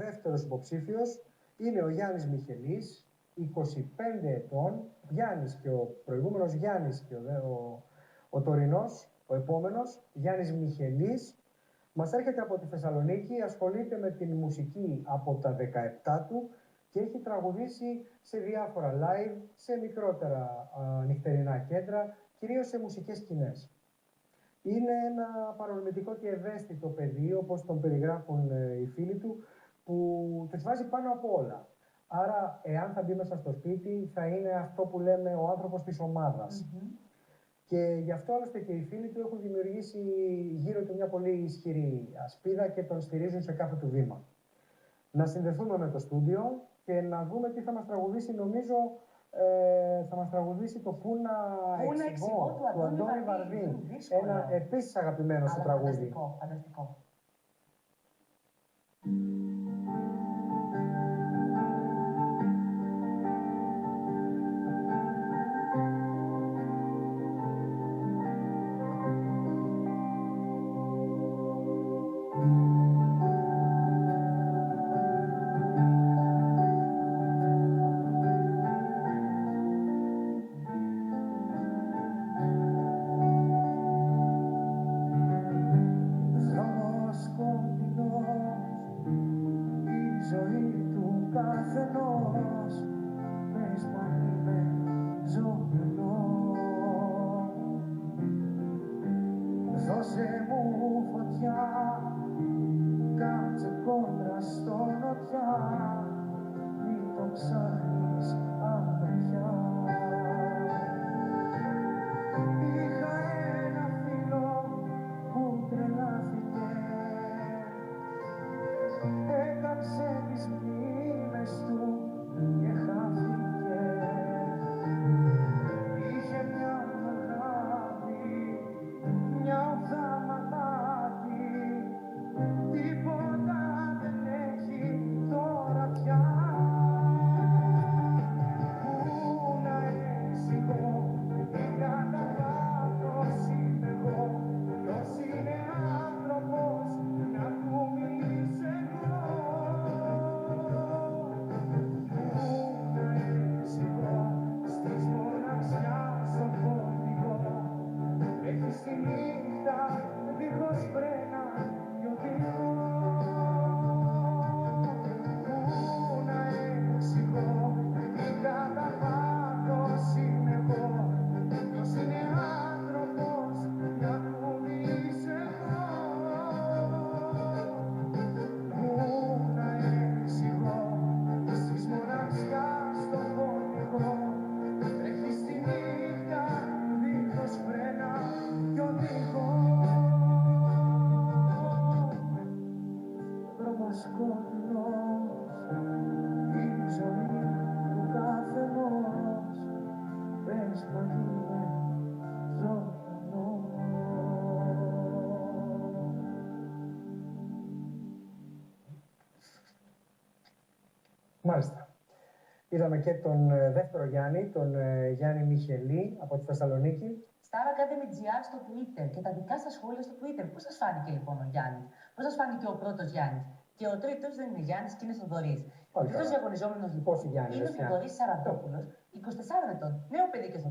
δεύτερος υποψήφιος είναι ο Γιάννης Μιχελής, 25 ετών. Γιάννης και ο προηγούμενος Γιάννης και ο τωρινός, ο επόμενος, Γιάννης Μιχελής, μας έρχεται από τη Θεσσαλονίκη, ασχολείται με την μουσική από τα 17 του και έχει τραγουδήσει σε διάφορα live, σε μικρότερα νυχτερινά κέντρα, κυρίως σε μουσικές σκηνές. Είναι ένα παρορμητικό και ευαίσθητο παιδί, όπως τον περιγράφουν οι φίλοι του, που τους βάζει πάνω από όλα. Άρα, εάν θα μπει μέσα στο σπίτι, θα είναι αυτό που λέμε ο άνθρωπος της ομάδας. Και γι' αυτό άλλωστε και οι φίλοι του έχουν δημιουργήσει γύρω του μια πολύ ισχυρή ασπίδα και τον στηρίζουν σε κάθε του βήμα. Να συνδεθούμε με το στούντιο και να δούμε τι θα μας τραγουδήσει. Νομίζω θα μας τραγουδήσει το «Πού να εξηγώ» του Αντώνη Βαρδί. Ένα επίσης αγαπημένο σου τραγούδι. Φανταστικό, φανταστικό. Δώσε μου φωτιά, κάτσε κόντρα στο νοτιά, μην το ψάχνεις από πια. Είχα ένα φίλο που τρελάθηκε, έκαψε τις μνήμες του και χάθηκε. Είχε μια αγάπη, μια οδά μαγάπη, τίποτα δεν έχει τώρα πια. Πού να εξηγώ, τι καταβάτος είμαι εγώ, ποιος είναι άνθρωπος να του μιλήσω εγώ. Πού να εξηγώ, στις μοναξιάς ο φωτεινό, έχεις τη νύχτα δίχως φρένα κι οδηγό. Πού να εξηγώ, τι κατά βάθος είμαι εγώ, ποιος είναι άνθρωπος να του μιλήσω εγώ. Πού να εξηγώ, στις μοναξιάς το φωτεινό, έχεις τη νύχτα δίχως φρένα κι οδηγό. Δρόμος σκοτεινός, η ζωή του καθενός, πες πως είμαι ζωντανός. Μάλιστα. Είδαμε και τον δεύτερο Γιάννη, τον Γιάννη Μιχελή από τη Θεσσαλονίκη. Star Academy GR στο Twitter και τα δικά σας σχόλια στο Twitter. Πώς σας φάνηκε λοιπόν ο Γιάννης, πώς σας φάνηκε ο πρώτος Γιάννης? Και ο τρίτος δεν είναι Γιάννης και είναι Θοδωρής. Ο τρίτος διαγωνιζόμενος λοιπόν Πόσοι Γιάννης, είναι ο Θοδωρής Σαραντόπουλος, 24 ετών, νέο παιδί και στο